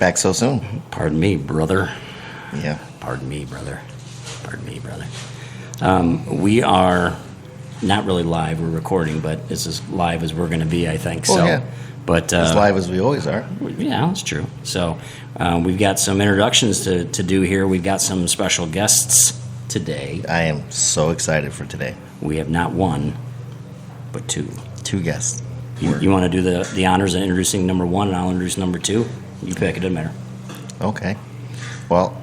Back so soon. Pardon me, brother. Yeah. Pardon me, brother. Pardon me, brother. We are not really live. We're recording, but it's as live as we're going to be, I think. Oh, So, yeah. But As live as we always are. yeah, that's true. So we've got some introductions to do here. We've got some special guests today. I am so excited for today. We have not one, but two. Two guests. You want to do the honors of introducing number one, and I'll introduce number two? You pick. It doesn't matter. Okay. Well,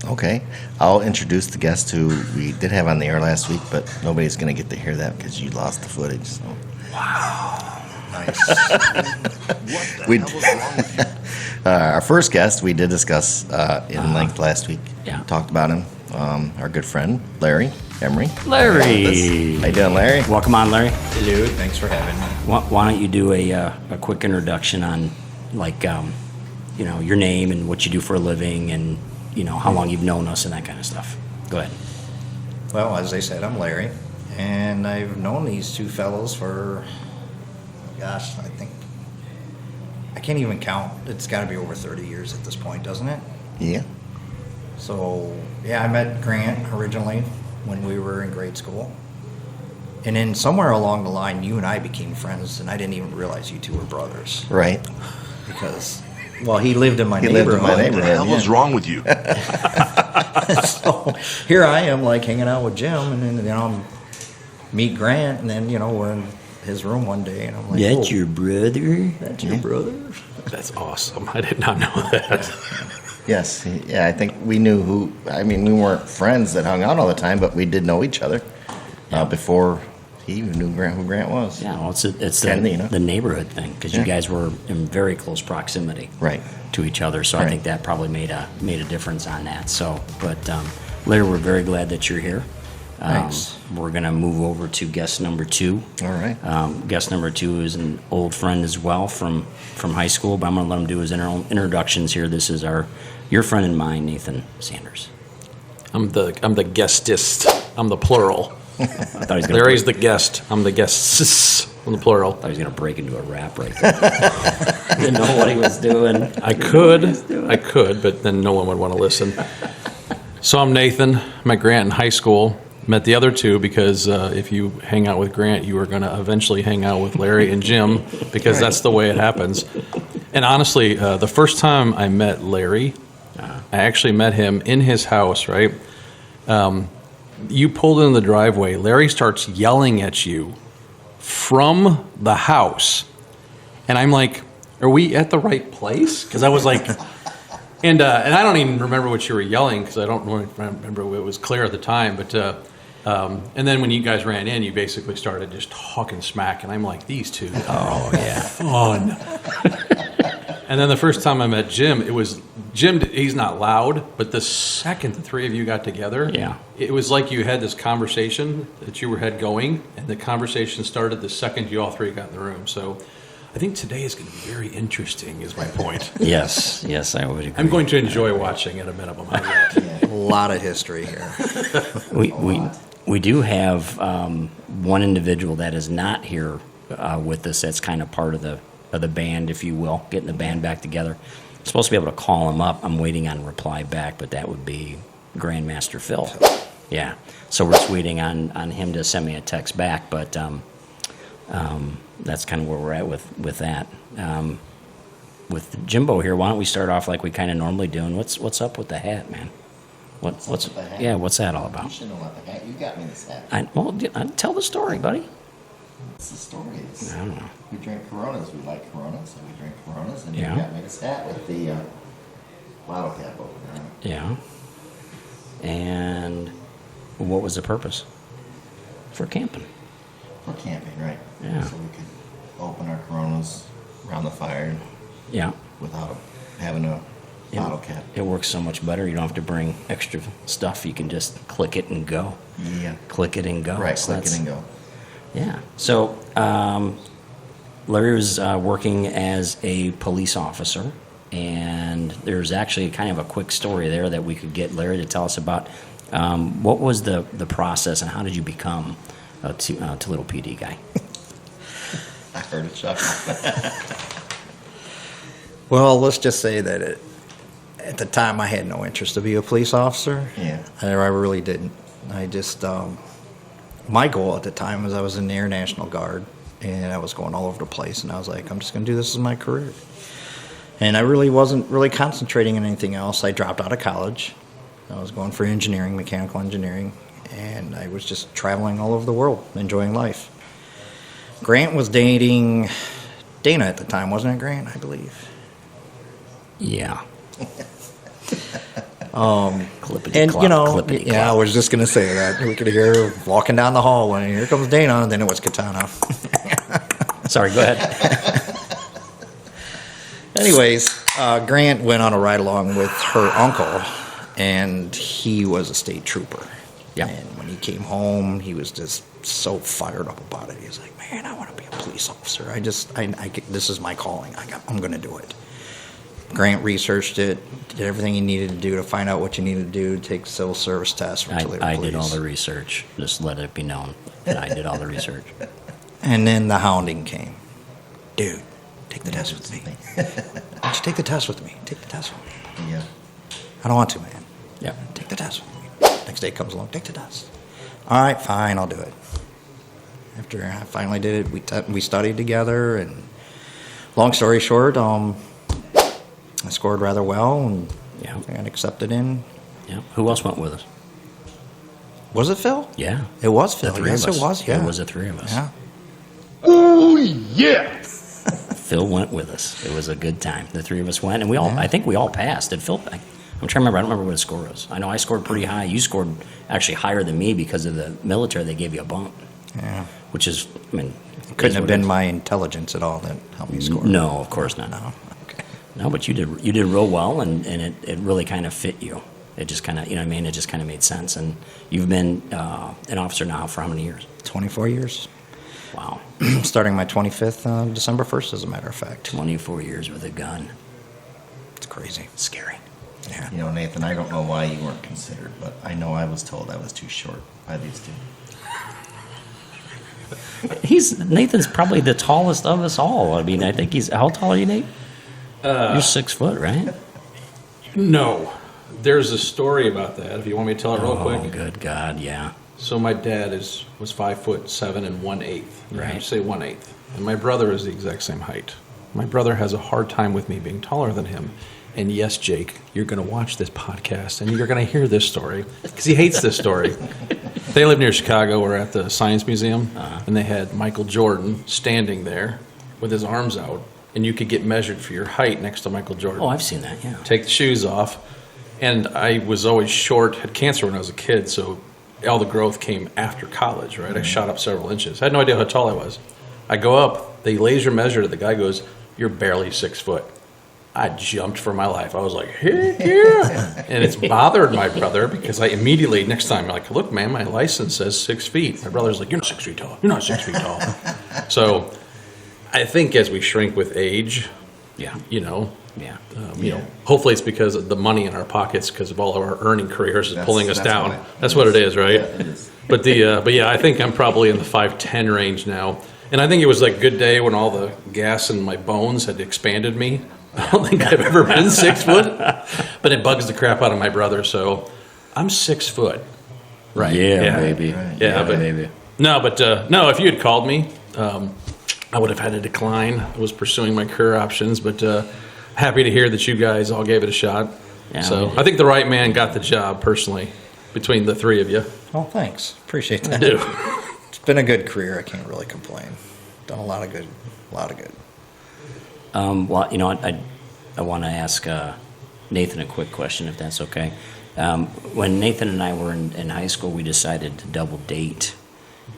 okay. I'll introduce the guest who we did have on the air last week, but nobody's going to get to hear that because you lost the footage. So. Wow. Nice. What the hell was wrong with you? Our first guest we did discuss in length last week. Yeah. Talked about him. Our good friend, Larry Emery. Larry. How you doing, Larry? Welcome on, Larry. Hello, thanks for having me. Why don't you do a quick introduction on, like, your name and what you do for a living and, how long you've known us and that kind of stuff. Go ahead. Well, as I said, I'm Larry, and I've known these two fellows for, gosh, I can't even count. It's got to be over 30 years at this point, doesn't it? Yeah. So, yeah, I met Grant originally when we were in grade school. And then somewhere along the line, you and I became friends, and I didn't even realize you two were brothers. Right. Because, well, he lived in my He neighborhood. lived in my What the neighborhood. hell is wrong with you? So here I am, like, hanging out with Jim, and then, I meet Grant, and then, we're in his room one day, and I'm like, That's "Oh, your brother? that's your brother?" That's awesome. I did not know that. Yes. Yeah, I think we knew who. I mean, we weren't friends that hung out all the time, but we did know each other before he even knew who Grant was. Yeah, well, it's Kennedy, the neighborhood thing because Yeah. you guys were in very close proximity Right. to each other. So I Right. think that probably made a difference on that. So, but Larry, we're very glad that you're here. Thanks. We're gonna move over to guest number two. All right. Guest number two is an old friend as well from high school, but I'm gonna let him do his introductions here. This is your friend and mine, Nathan Sanders. I'm the guestist. I'm the plural. I thought he was gonna Larry's the guest. I'm the guests. I'm the plural. thought he was gonna break into a rap right there. Didn't know what he was doing. I could, but then no one would want to listen. So I'm Nathan. Met Grant in high school. Met the other two because if you hang out with Grant, you are going to eventually hang out with Larry and Jim because that's the way it happens. And honestly, the first time I met Larry, I actually met him in his house, right? You pulled in the driveway. Larry starts yelling at you from the house. And I'm like, are we at the right place? Because I was like... And I don't even remember what you were yelling because I don't remember it was clear at the time. But and then when you guys ran in, you basically started just talking smack, and I'm like, these two, oh yeah, fun. And then the first time I met Jim, it was Jim. He's not loud, but the second the three of you got together, Yeah. it was like you had this conversation that you had going, and the conversation started the second you all three got in the room. So. I think today is going to be very interesting, is my point. Yes, I would agree. I'm going to enjoy watching at a minimum. A lot of history here. We do have one individual that is not here with us. That's kind of part of the band, if you will, getting the band back together. I'm supposed to be able to call him up. I'm waiting on a reply back, but that would be Grandmaster Phil. Yeah. So we're just waiting on him to send me a text back, but that's kind of where we're at with that. With Jimbo here, why don't we start off like we kind of normally do? And what's up with the hat, man? What's with the hat? Yeah, what's that all You about? should know about the hat. You got me this hat. Tell the story, buddy. What's the story? Is I don't know. we drink Coronas. We like Coronas, and we drink Coronas, and Yeah. you got me this hat with the bottle cap opener on it. Yeah. And what was the purpose? For camping. For camping, right? Yeah. So we could open our Coronas around the fire Yeah. without having a bottle cap. It works so much better. You don't have to bring extra stuff. You can just click it and go. Yeah. Click it and go. Right. So Click it that's- and go. Yeah. So Larry was working as a police officer, and there's actually kind of a quick story there that we could get Larry to tell us about. What was the process, and how did you become a Toledo PD guy? I heard it chuckle. Well, let's just say that at the time I had no interest to be a police officer. Yeah. I really didn't. I just, my goal at the time was I was in the Air National Guard, and I was going all over the place, and I was like, I'm just going to do this as my career. And I really wasn't really concentrating on anything else. I dropped out of college. I was going for engineering, mechanical engineering, and I was just traveling all over the world, enjoying life. Grant was dating Dana at the time, wasn't it, Grant? I believe. Yeah. And Clippity-clop, you know, clippity-clop. yeah, I was just gonna say that. We could hear her walking down the hallway. Here comes Dana, and then it was Katana. Sorry, go ahead. Anyways, Grant went on a ride along with her uncle, and he was a state trooper. Yeah. And when he came home, he was just so fired up about it. He was like, "Man, I want to be a police officer. This is my calling. I'm going to do it." Grant researched it, did everything he needed to do to find out what you needed to do to take civil service tests for Toledo I Police. did all the research. Just let it be known that I did all the research. And then the hounding came. Dude, take the test with me. Why don't you take the test with me? Take the test with me. Yeah. I don't want to, man. Yeah. Take the test with me. Next day comes along, take the test. All right, fine, I'll do it. After I finally did it, we studied together, and long story short, I scored rather well, and Yeah. I got accepted in. Yeah. Who else went with us? Was it Phil? Yeah. It was The Phil. three Yes, of us. it was. Yeah, It was the three of us. Yeah. Phil went with us. It was a good time. The three of us went, and I think we all passed. Did Phil? I'm trying to remember. I don't remember what his score was. I know I scored pretty high. You scored actually higher than me because of the military. They gave you a bump, Yeah. which is, I mean, Couldn't is have what been it is. my intelligence at all that helped me score. No, of course not. No. Okay. No, but you did real well, and it really kind of fit you. It just kind of, you know what I mean? It just kind of made sense. And you've been an officer now for how many years? 24 years. Wow. Starting my 25th, December 1st, as a matter of fact. 24 years with a gun. It's crazy. Scary. Yeah. You know, Nathan, I don't know why you weren't considered, but I know I was told I was too short by these two. Nathan's probably the tallest of us all. I mean, I think how tall are you, Nate? You're 6 foot, right? No. There's a story about that, if you want me to tell it real Oh, quick. good God, yeah. So my dad was 5'7" and 1/8. Right. Say 1/8. And my brother is the exact same height. My brother has a hard time with me being taller than him. And yes, Jake, you're going to watch this podcast and you're going to hear this story because he hates this story. They live near Chicago. We're at the Science Museum, and they had Michael Jordan standing there with his arms out, and you could get measured for your height next to Michael Jordan. Oh, I've seen that, yeah. Take the shoes off. And I was always short, had cancer when I was a kid, so all the growth came after college, right? I shot up several inches. I had no idea how tall I was. I go up, they laser measured it. The guy goes, "You're barely 6 foot." I jumped for my life. I was like, "Heck yeah!" And it's bothered my brother because I immediately, next time, I'm like, "Look, man, my license says 6 feet." My brother's like, "You're not 6 feet tall. You're not 6 feet tall." So I think as we shrink with age, Yeah. you know, Yeah. hopefully it's because of the money in our pockets because of all of our earning careers is That's- pulling us that's down. why. That's what it is, right? Yeah, it is. But yeah, I think I'm probably in the 5'10" range now. And I think it was like a good day when all the gas in my bones had expanded me. I don't think I've ever been 6 foot, but it bugs the crap out of my brother. So I'm 6 foot. Right. Yeah, baby. Right. Yeah, but baby. no, no, if you had called me, I would have had to decline. I was pursuing my career options, but happy to hear that you guys all gave it a shot. Yeah, So we did. I think the right man got the job personally between the three of you. Oh, thanks. Appreciate I that. do. It's been a good career. I can't really complain. Done a lot of good. A lot of good. Well, you know, I want to ask Nathan a quick question, if that's okay. When Nathan and I were in high school, we decided to double date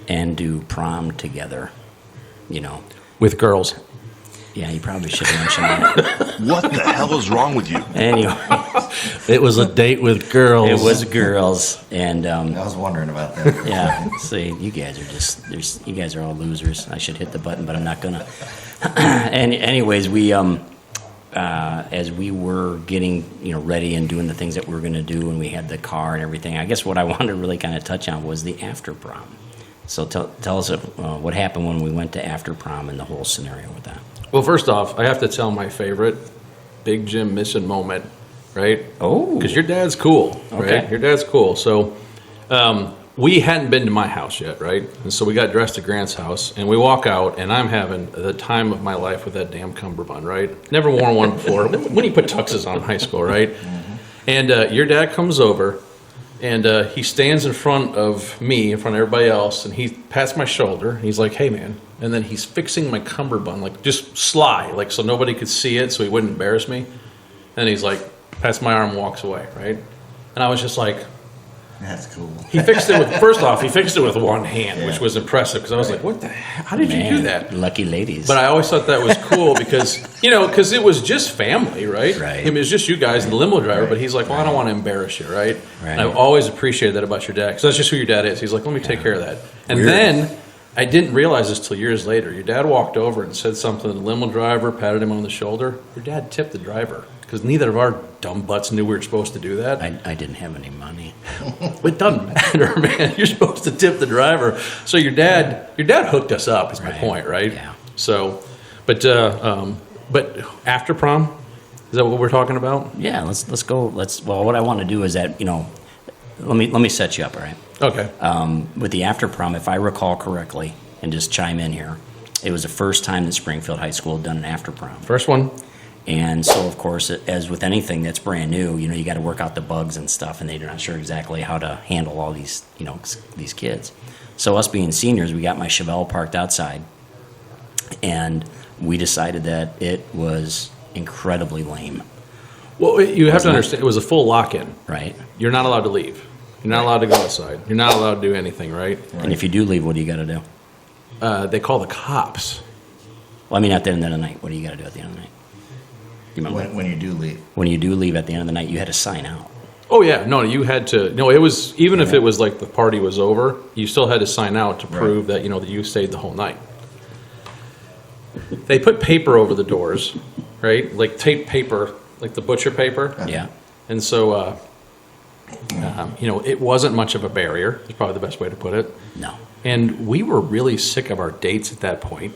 and do prom together. You know, With girls. yeah, you probably should mention that. What the hell is wrong with you? Anyway, It was a date with girls. it was girls, and I was wondering about that. yeah. See, you guys are you guys are all losers. I should hit the button, but I'm not gonna. And anyways, we as we were getting ready and doing the things that we were gonna do, and we had the car and everything. I guess what I wanted to really kind of touch on was the after prom. So tell us what happened when we went to after prom and the whole scenario with that. Well, first off, I have to tell my favorite Big Jim missing moment, right? Oh. Because your dad's cool, right? Okay. Your dad's cool. So we hadn't been to my house yet, right? And so we got dressed at Grant's house, and we walk out, and I'm having the time of my life with that damn cummerbund, right? Never worn one before. When you put tuxes on in high school, right? And your dad comes over, and he stands in front of me, in front of everybody else, and he pats my shoulder. And he's like, "Hey, man." And then he's fixing my cummerbund, like just sly, like so nobody could see it, so he wouldn't embarrass me. And he's like, pats my arm, walks away, right? And I was just like, That's cool. he fixed it with, first off, he fixed it with one hand, which was impressive, because I was like, what the hell? How did you do that? Lucky ladies. But I always thought that was cool because, because it was just family, right? Right. I mean, it was just you guys and the limo driver, but he's like, well, I don't want to embarrass you, right? Right. And I've always appreciated that about your dad, because that's just who your dad is. He's like, let me take care of that. And then I didn't realize this till years later. Your dad walked over and said something to the limo driver, patted him on the shoulder. Your dad tipped the driver, because neither of our dumb butts knew we were supposed to do that. I didn't have any money. It doesn't matter, man. You're supposed to tip the driver. So your dad hooked us up. Is my Right. point, right? Yeah. So, but after prom, is that what we're talking about? Yeah, let's go. Well, what I want to do is that let me set you up, all right? Okay. With the after prom, if I recall correctly, and just chime in here, it was the first time that Springfield High School had done an after prom. First one. And so, of course, as with anything that's brand new, you got to work out the bugs and stuff, and they're not sure exactly how to handle all these, these kids. So us being seniors, we got my Chevelle parked outside, and we decided that it was incredibly lame, Well, you have to Wasn't it? understand, it was a full lock-in. right? You're not allowed to leave. You're not allowed to go outside. You're not allowed to do anything, right? And if you do leave, what do you got to do? They call the cops. Well, I mean, at the end of the night, what do you got to do at the end of the night? You remember? When you do leave. When you do leave at the end of the night, you had to sign out. Oh yeah, no, you had to. No, it was even if it was like the party was over, you still had to sign out to prove that that you stayed the whole night. They put paper over the doors, right? Like tape paper, like the butcher paper. Yeah. And so, it wasn't much of a barrier. Is probably the best way to put it. No. And we were really sick of our dates at that point.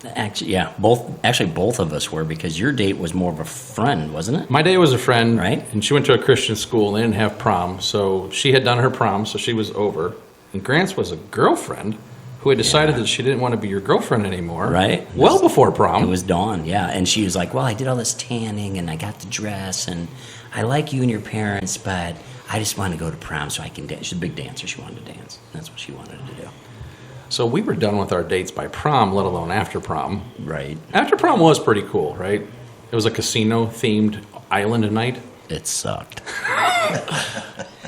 Actually, yeah. Both of us were, because your date was more of a friend, wasn't it? My day was a friend, Right. And she went to a Christian school, and they didn't have prom, so she had done her prom, so she was over. And Grant's was a girlfriend who had decided that she didn't want to be your girlfriend anymore. Right. Well before prom. It was Dawn, yeah. And she was like, well, I did all this tanning, and I got the dress, and I like you and your parents, but I just want to go to prom so I can dance. She's a big dancer. She wanted to dance. That's what she wanted to do. So we were done with our dates by prom, let alone after prom. Right. After prom was pretty cool, right? It was a casino-themed island night. It sucked.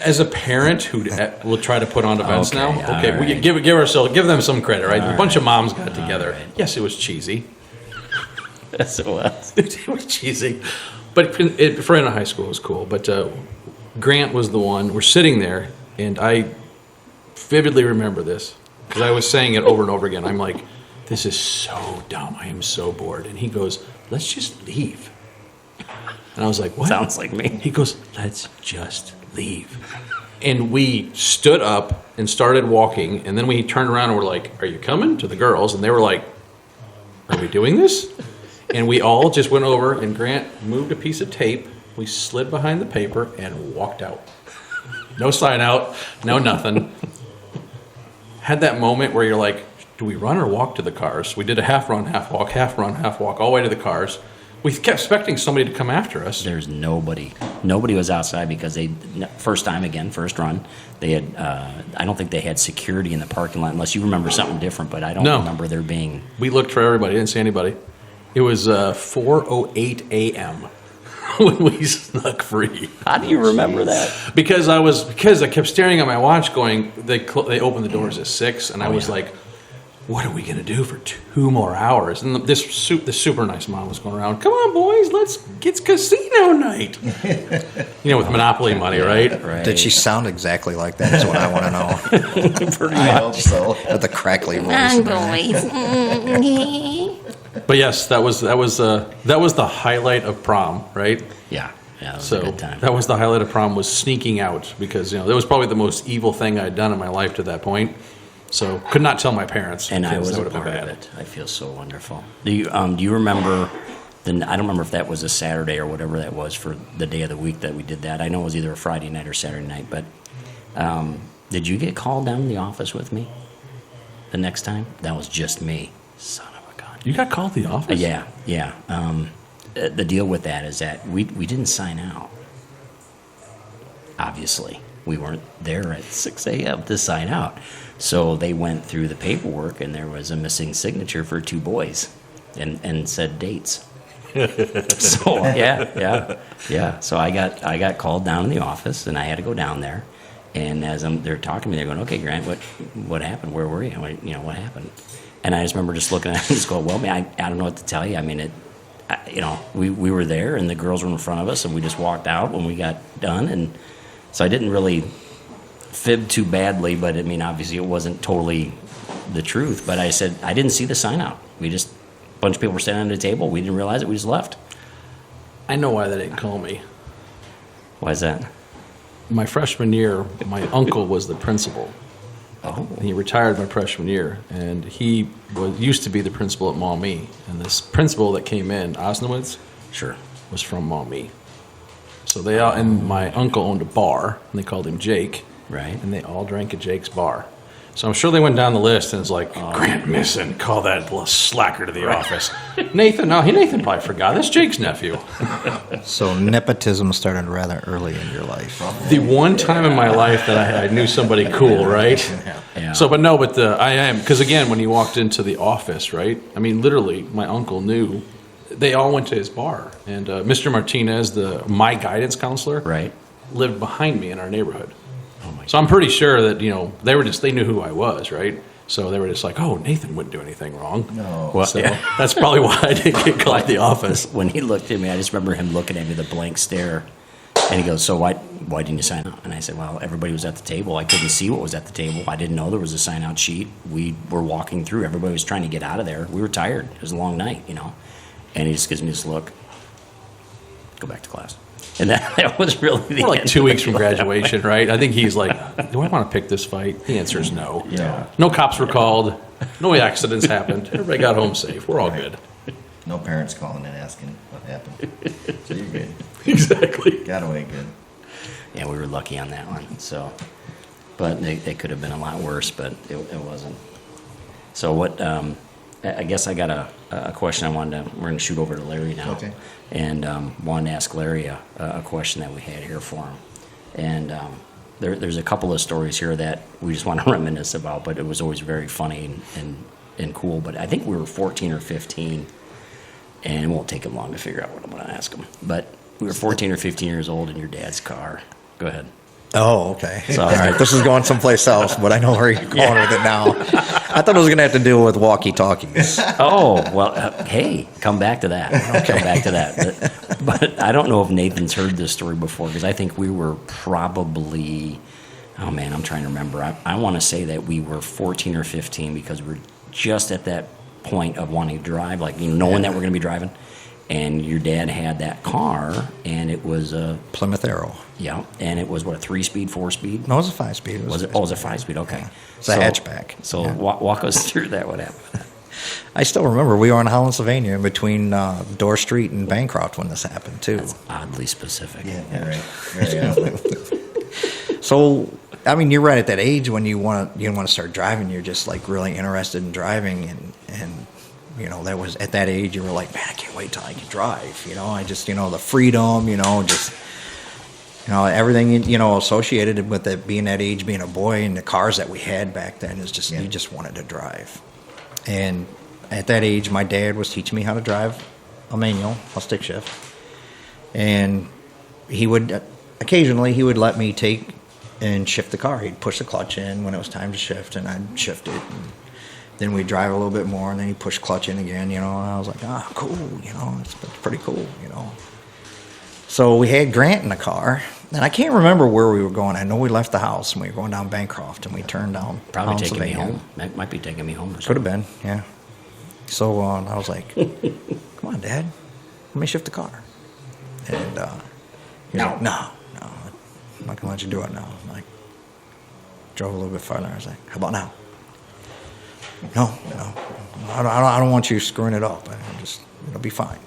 As a parent who will try to put on events Okay, now, all okay, we right. give them some credit, right? A bunch of moms got together. right. Yes, it was cheesy. Yes, it was. It was cheesy, but for in a high school, it was cool. But Grant was the one. We're sitting there, and I vividly remember this because I was saying it over and over again. I'm like, "This is so dumb. I am so bored." And he goes, "Let's just leave." And I was like, "What?" Sounds like me. He goes, "Let's just leave." And we stood up and started walking, and then we turned around and we're like, "Are you coming?" to the girls, and they were like, "Are we doing this?" And we all just went over, and Grant moved a piece of tape. We slid behind the paper and walked out. No sign out, no nothing. Had that moment where you're like, do we run or walk to the cars? We did a half run, half walk, all the way to the cars. We kept expecting somebody to come after us. There's nobody. Nobody was outside because first run, they had, I don't think they had security in the parking lot, unless you remember something different, but I don't No. remember there being. We looked for everybody, didn't see anybody. It was 4:08 a.m. when we snuck free. How do you remember that? Because I kept staring at my watch going, they opened the doors at 6, and I was like, what are we going to do for 2 more hours? And this super nice mom was going around, come on, boys, it's casino night. With Monopoly money, right? Right. Did she sound exactly like that is what I want to know. I hope so. With the crackly voice. But yes, that was the highlight of prom, right? Yeah. Yeah, it was So a good time. that was the highlight of prom, was sneaking out, because that was probably the most evil thing I'd done in my life to that point. So could not tell my parents. And I because was that a would have part been of bad. it. I feel so wonderful. Do you remember then I don't remember if that was a Saturday or whatever that was for the day of the week that we did that. I know it was either a Friday night or Saturday night, but did you get called down to the office with me the next time? That was just me. Son of a gun. You got called to the office? Yeah. The deal with that is that we didn't sign out. Obviously, we weren't there at 6 a.m. to sign out. So they went through the paperwork, and there was a missing signature for 2 boys and said dates. So, yeah. So I got called down to the office, and I had to go down there. And as they're talking to me, they're going, "Okay, Grant, what happened? Where were you? What happened?" And I just remember just looking at him and just going, "Well, man, I don't know what to tell you. I mean, we were there, and the girls were in front of us, and we just walked out when we got done, and so I didn't really fib too badly, but I mean, obviously, it wasn't totally the truth. But I said I didn't see the sign out. A bunch of people were standing at the table. We didn't realize it. We just left. I know why they didn't call me. Why is that? My freshman year, my uncle was the principal. Oh, He retired my freshman year, and he used to be the principal at Maumee. And this principal that came in, Osnowitz, sure. was from Maumee. So they all, and my uncle owned a bar, and they called him Jake, Right. and they all drank at Jake's bar. So I'm sure they went down the list, and it's like, Grant missing, call that little slacker to the office. Nathan probably forgot. That's Jake's nephew. So nepotism started rather early in your life. The one time in my life that I knew somebody cool, right? Yeah. So, I am, because again, when he walked into the office, right? I mean, literally, my uncle knew. They all went to his bar, and Mr. Martinez, my guidance counselor, Right. lived behind me in our neighborhood. Oh my. So I'm pretty sure that they knew who I was, right? So they were just like, oh, Nathan wouldn't do anything wrong. No. Well, So yeah. that's probably why I didn't get called to the office. When he looked at me, I just remember him looking at me with a blank stare. And he goes, "So why didn't you sign out?" And I said, "Well, everybody was at the table. I couldn't see what was at the table. I didn't know there was a sign-out sheet. We were walking through. Everybody was trying to get out of there. We were tired. It was a long night, And he just gives me this look. Go back to class. And that was really the We're like end 2 of weeks it. from graduation, right? I think he's like, do I want to pick this fight? The answer is no. Yeah. No cops were called. No accidents happened. Everybody got home safe. We're all good. No parents calling and asking what happened. So you're good. Exactly. Got away good. Yeah, we were lucky on that one. So, but they could have been a lot worse, but it wasn't. So what? I guess I got a question I wanted to. We're going to shoot over to Larry now. Okay. And wanted to ask Larry a question that we had here for him. And there's a couple of stories here that we just want to reminisce about, but it was always very funny and cool. But I think we were 14 or 15, and it won't take him long to figure out what I'm going to ask him. But we were 14 or 15 years old in your dad's car. Go ahead. Oh, okay. So, all right. This is going someplace else, but I know where you're going with it now. I thought it was going to have to deal with walkie-talkies. Oh, well, hey, come back to that. Okay. Come back to that. But I don't know if Nathan's heard this story before, because I think we were probably, oh man, I'm trying to remember. I want to say that we were 14 or 15, because we're just at that point of wanting to drive, like knowing that we're going to be driving. And your dad had that car, and it was a Plymouth Arrow. yeah, and it was what, a 3-speed, 4-speed? No, it was a 5-speed. Was it? Oh, it was a 5-speed. Okay, It's a hatchback. So Yeah. walk us through that. What happened? I still remember we were on Holland, Sylvania, in between Dorr Street and Bancroft when this happened, too. Oddly specific. Yeah, right. Very So, I mean, you're right at that age when you want to start driving. You're just like really interested in driving, and that was at that age. You were like, man, I can't wait till I can drive. I just the freedom. Just everything associated with it being that age, being a boy, and the cars that we had back then is just you just wanted to drive. And at that age, my dad was teaching me how to drive a manual, a stick shift, and he would occasionally let me take and shift the car. He'd push the clutch in when it was time to shift, and I'd shift it. And then we'd drive a little bit more, and then he'd push clutch in again, and I was like, cool, it's pretty cool, So we had Grant in the car, and I can't remember where we were going. I know we left the house, and we were going down Bancroft, and we turned down Probably taking me Pennsylvania. home. That might be taking me home. Or Could have something. been, yeah. So I was like, come on, Dad, let me shift the car. And he's like, no, I'm not going to let you do it now. I'm like, drove a little bit farther. I was like, how about now? No, I don't want you screwing it up. It'll be fine.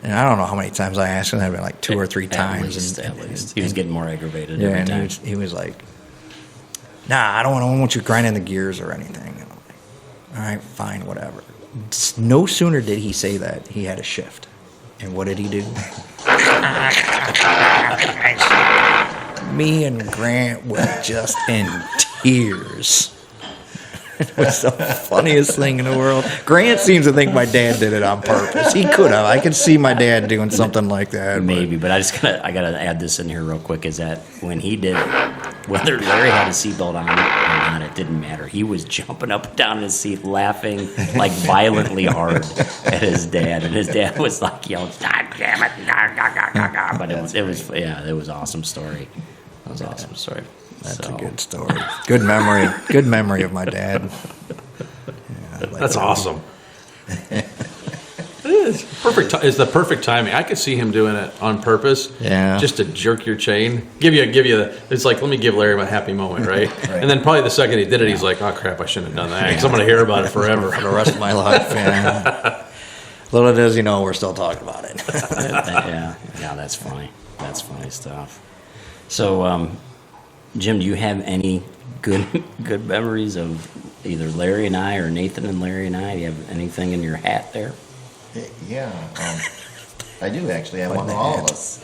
And I don't know how many times I asked him. I'd been like 2 or 3 times. At least. He was getting more aggravated Yeah, every and time. he was like, "Nah, I don't want you grinding the gears or anything." And I'm like, "All right, fine, whatever." No sooner did he say that, he had a shift. And what did he do? Me and Grant were just in tears. It was the funniest thing in the world. Grant seems to think my dad did it on purpose. He could have. I could see my dad doing something like that. but- Maybe, but I gotta add this in here real quick. Is that when he did, whether Larry had his seatbelt on or not, it didn't matter. He was jumping up and down in his seat, laughing like violently hard at his dad, and his dad was like yelling, "God damn it!" But it was an awesome story. It was an awesome story. That's So, a good story. Good memory. Good memory of my dad. Yeah, That's awesome. It's the perfect timing. I could see him doing it on purpose. Yeah. Just to jerk your chain, give you it's like, let me give Larry my happy moment, right? And then probably the second he did it, he's like, oh crap, I shouldn't have done that because I'm going to hear about it forever. For the rest of my life. Yeah. Little does he know we're still talking about it. yeah, that's funny. That's funny stuff. So, Jim, do you have any good memories of either Larry and I or Nathan and Larry and I? Do you have anything in your hat there? Yeah, I do actually. I want all of us.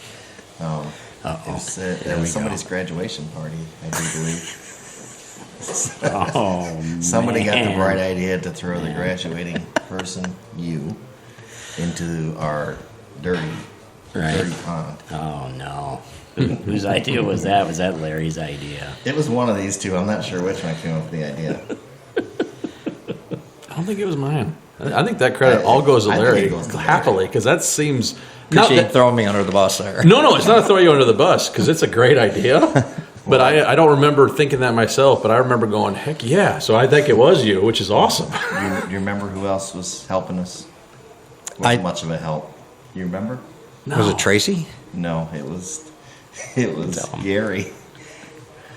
It was somebody's graduation party, I do believe. Oh, Somebody got the man. bright idea to throw the graduating person, you, into our dirty pond. Oh no. Whose idea was that? Was that Larry's idea? It was one of these two. I'm not sure which one came up with the idea. I don't think it was mine. I think that credit all goes to I think Larry it goes to Larry. happily because that seems Appreciate throwing me under the bus there. No, it's not to throw you under the bus because it's a great idea. But I don't remember thinking that myself. But I remember going, heck yeah! So I think it was you, which is awesome. You remember who else was helping us? Wasn't much of a help. You remember? Was it Tracy? No, it was Gary.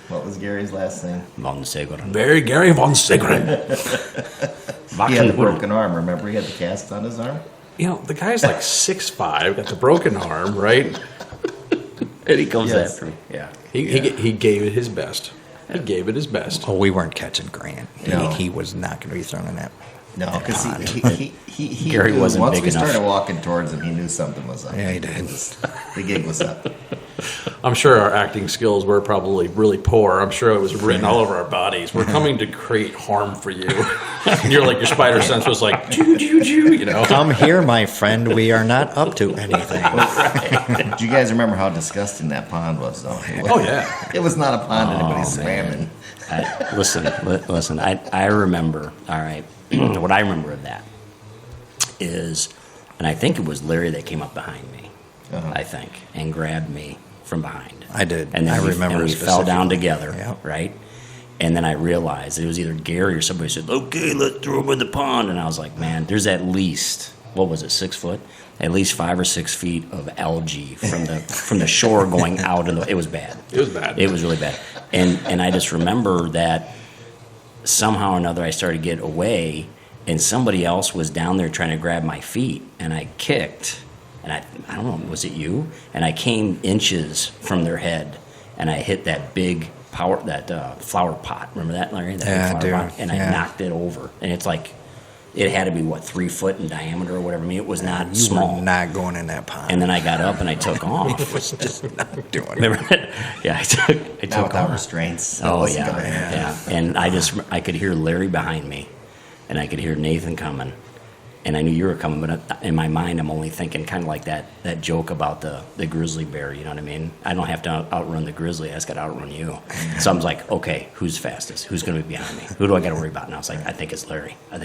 What was Gary's last name? Von Segura. Very Gary von Sigrid. He had a broken arm. Remember, he had the cast on his arm. You know, the guy's like 6'5", got the broken arm, right? And he comes Yes. after me. Yeah. He gave it his best. He gave it his best. Oh, we weren't catching Grant. No. He was not going to be thrown in that. No, because he Gary knew wasn't once big we enough. started walking towards him, he knew something was up. Yeah, he did. The gig was up. I'm sure our acting skills were probably really poor. I'm sure it was written all over our bodies. We're coming to create harm for you. And you're like, your spider sense was like, choo, choo, choo, you know? Come here, my friend. We are not up to anything. Do you guys remember how disgusting that pond was, though? Oh, yeah. It was not a pond anybody Oh, swam in. Listen. I remember. All right, what I remember of that is, and I think it was Larry that came up behind me. Uh-huh. I think and grabbed me from behind. I did. And then I we, remember and we fell down specifically. together. Yeah. Right. And then I realized it was either Gary or somebody said, "Okay, let's throw him in the pond." And I was like, "Man, there's at least, what was it, 6 foot? At least 5 or 6 feet of algae from the shore going out in the. It was bad. It was bad. It was really bad. And I just remember that somehow or another I started to get away, and somebody else was down there trying to grab my feet, and I kicked, and I don't know, was it you? And I came inches from their head, and I hit that big flower pot. Remember that, Larry? That Yeah, I big do. flower pot? And I Yeah. knocked it over, and it's like, it had to be, 3 foot in diameter or whatever. I mean, it was not You small. were not going in that pond. And then I got up and I took off. was just not doing it. Remember that? Yeah, I took Not without off. restraints. Oh Wasn't yeah, gonna happen. yeah. And I could hear Larry behind me, and I could hear Nathan coming, and I knew you were coming. But in my mind, I'm only thinking kind of like that joke about the grizzly bear. You know what I mean? I don't have to outrun the grizzly. I just got to outrun you. So I was like, okay, who's fastest? Who's going to be behind me? Who do I got to worry about? And I was like, I think it's Larry. And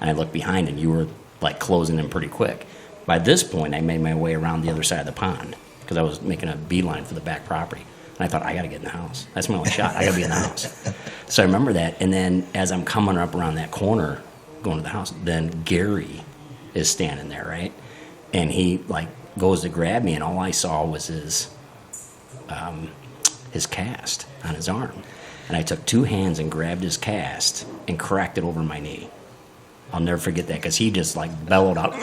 I looked behind, and you were like closing in pretty quick. By this point, I made my way around the other side of the pond because I was making a beeline for the back property. And I thought, I got to get in the house. That's my only shot. I got to be in the house. So I remember that. And then as I'm coming up around that corner, going to the house, then Gary is standing there, right? And he goes to grab me, and all I saw was his cast on his arm. And I took 2 hands and grabbed his cast and cracked it over my knee. I'll never forget that because he just bellowed out,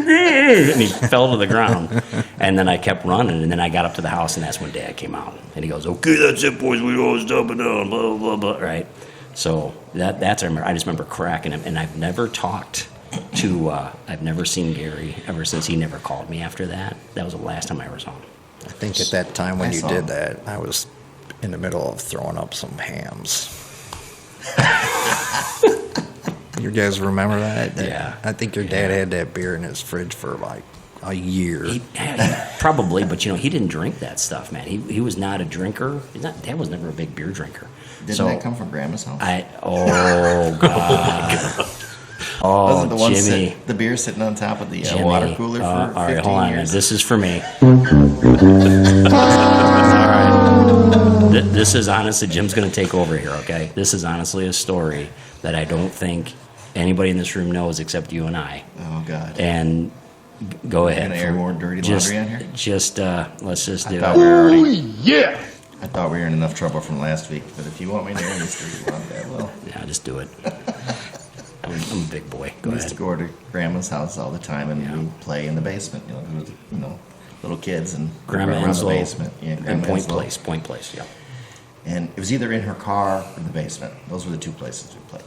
and he fell to the ground. And then I kept running, and then I got up to the house, and that's when Dad came out. And he goes, okay, that's it, boys, we always dump it down, blah, blah, blah, right? So that's, I just remember cracking him, and I've never talked to, I've never seen Gary ever since. He never called me after that. That was the last time I ever saw him. I think at that time when I you saw did him. that, I was in the middle of throwing up some hams. You guys remember that? Yeah. I think your dad had that beer in his fridge for like a year. Probably, but he didn't drink that stuff, man. He was not a drinker. Dad was never a big beer drinker. Didn't So that come from Grandma's house? oh God. Oh, Wasn't the one Jimmy. the beer sitting on top of the Jimmy. water cooler for All 15 right, hold on. years? This is for me. All right. This is honestly, Jim's going to take over here, okay? This is honestly a story that I don't think anybody in this room knows except you and I. Oh, God. And go ahead. Gonna air more dirty Just- laundry on here? Just, let's just do I thought it. we were already, I thought we were in enough trouble from last week, but if you want me to air this dirty laundry, I will. Yeah, just do it. I'm a big boy. Go We used to ahead. go over to Grandma's house all the time, and Yeah. we'd play in the basement. We were, little kids and Grandma run around the Enslow basement. Yeah, and Grandma Point Enslow. Place. Point Place, yeah. And it was either in her car or the basement. Those were the two places we played,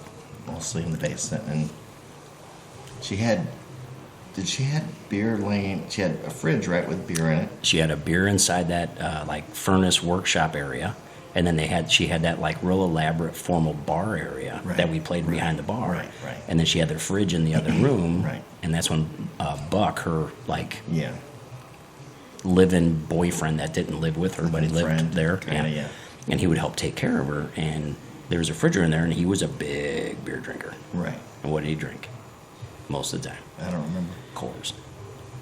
mostly in the basement. And she had beer laying? She had a fridge, right, with beer in it. She had a beer inside that like furnace workshop area, and then she had that like real elaborate formal bar area Right. that we played behind the bar. Right, right. And then she had their fridge in the other room. Right. And that's when Buck, her like Yeah. live-in boyfriend that didn't live with her, but he lived Friend, there. kinda, yeah. And he would help take care of her. And there was a refrigerator in there, and he was a big beer drinker. Right. And what did he drink? Most of the time, I don't remember. Coors.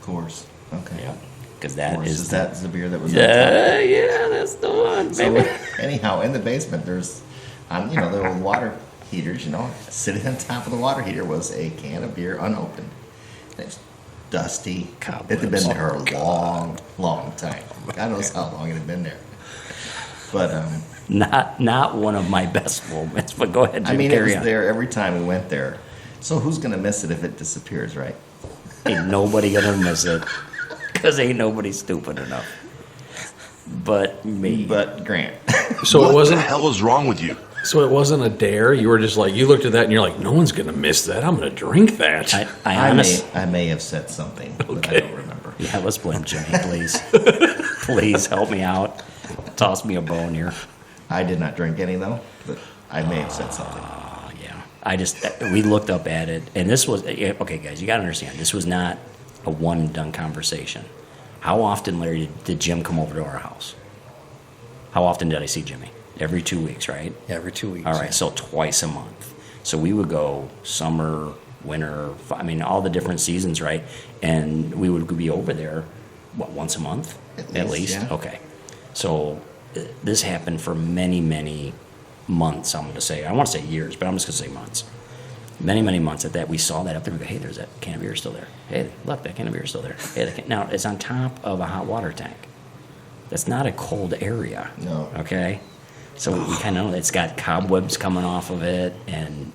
Coors. Okay. Yeah. Because that Coors. is Is that the beer that was on top? yeah, that's the one, So baby. anyhow, in the basement, there's, on the old water heaters, sitting on top of the water heater was a can of beer unopened. It's dusty. It had been there a long, long time. God knows how long it had been there. But Not one of my best moments, but go ahead, Jim, I mean, it carry was on. there every time we went there. So who's gonna miss it if it disappears, right? Ain't nobody gonna miss it, because ain't nobody stupid enough. But me. But Grant, So what it wasn't. the hell is wrong with you? So it wasn't a dare. You were just like, you looked at that and you're like, no one's gonna miss that. I'm gonna drink that. I I may have said something, but I Okay. don't remember. yeah, let's blame Jimmy, please. Please help me out. Toss me a bone here. I did not drink any though, but I may have said something. Oh, yeah. We looked up at it, and this was, okay, guys, you got to understand, this was not a one and done conversation. How often, Larry, did Jim come over to our house? How often did I see Jimmy? Every 2 weeks, right? Every 2 weeks. All right, so twice a month. So we would go summer, winter, all the different seasons, right? And we would be over there, once a month? At least, yeah. Okay. So this happened for many, many months, I'm going to say. I want to say years, but I'm just going to say months. Many, many months at that. We saw that up there. We go, hey, there's that can of beer still there. Hey, look, that can of beer is still there. Hey, now, it's on top of a hot water tank. That's not a cold area. No. Okay? So we kind of know it's got cobwebs coming off of it, and,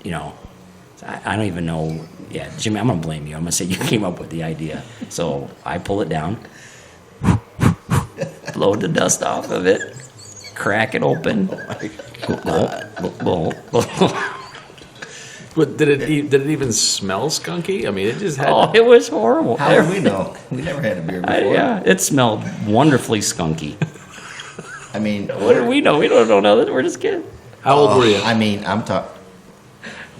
I don't even know. Yeah, Jimmy, I'm going to blame you. I'm going to say you came up with the idea. So I pull it down, blow the dust off of it, crack it open. But did it even smell skunky? I mean, it just had. Oh, it was horrible. How would we know? We never had a beer before. Yeah, it smelled wonderfully skunky. I mean, What do we know? We don't know that. We're just kidding. How old were you? I mean, I'm talking,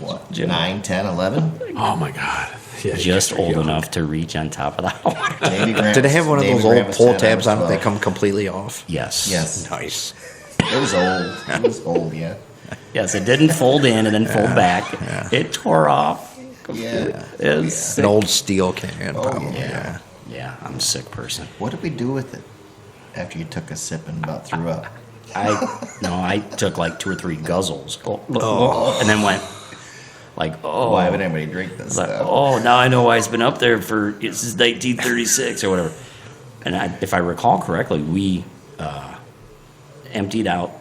what, Jim. 9, 10, 11? Oh my God. Yeah, you Just guys are old young. enough to reach on top of the hot water. Maybe Grant, Did they have one of maybe those Grant old was pull 10, I tabs was on it that 12. come completely off? Yes. Yes. Nice. It was old. It was old, yeah. Yes, it didn't fold in and then fold back. It tore off. Yeah. It was An sick. old steel can, Oh, probably. yeah. Yeah, I'm a sick person. What did we do with it after you took a sip and about threw up? I took like 2 or 3 guzzles. And then went like, oh. Why would anybody drink this Like, stuff? oh, now I know why it's been up there since 1936 or whatever. And if I recall correctly, we emptied out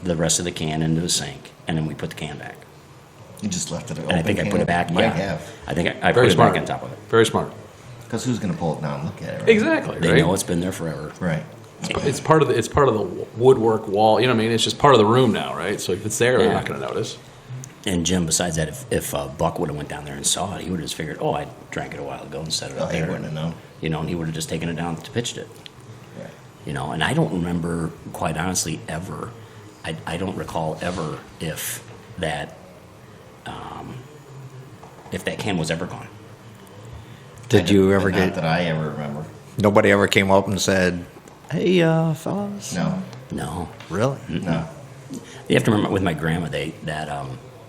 the rest of the can into the sink, and then we put the can back. You just left it open. And I think I put it back. Might Yeah, have. I think I put Very it smart. back on top of it. Very smart. Because who's going to pull it down and look at it? Right? Exactly, They right? know it's been there forever. Right. It's part of the woodwork wall. You know what I mean? It's just part of the room now, right? So if it's there, they're Yeah. not going to notice. And Jim, besides that, if Buck would have went down there and saw it, he would have just figured, oh, I drank it a while ago and set it Oh, up he there. wouldn't have known. You know, and he would have just taken it down to pitched it. Right. You know, and I don't remember, quite honestly, ever. I don't recall ever if that can was ever gone. Did you ever Not get? that I ever remember. Nobody ever came up and said, "Hey, fellas." No. No. Really? No. You have to remember with my grandma,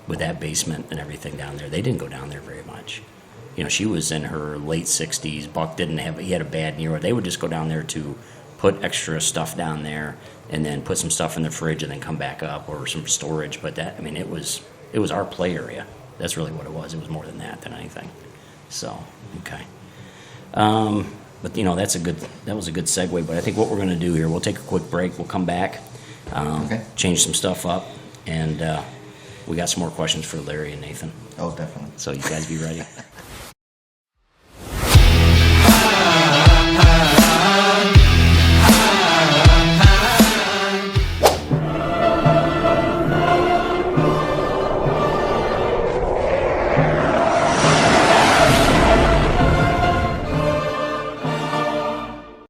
with that basement and everything down there, they didn't go down there very much. You know, she was in her late 60s. Buck he had a bad knee, or they would just go down there to put extra stuff down there and then put some stuff in the fridge and then come back up, or some storage. But it was our play area. That's really what it was. It was more than that than anything. So, okay. But you know, that was a good segue. But I think what we're going to do here, we'll take a quick break. We'll come back, Okay. change some stuff up, and we got some more questions for Larry and Nathan. Oh, definitely. So you guys be ready.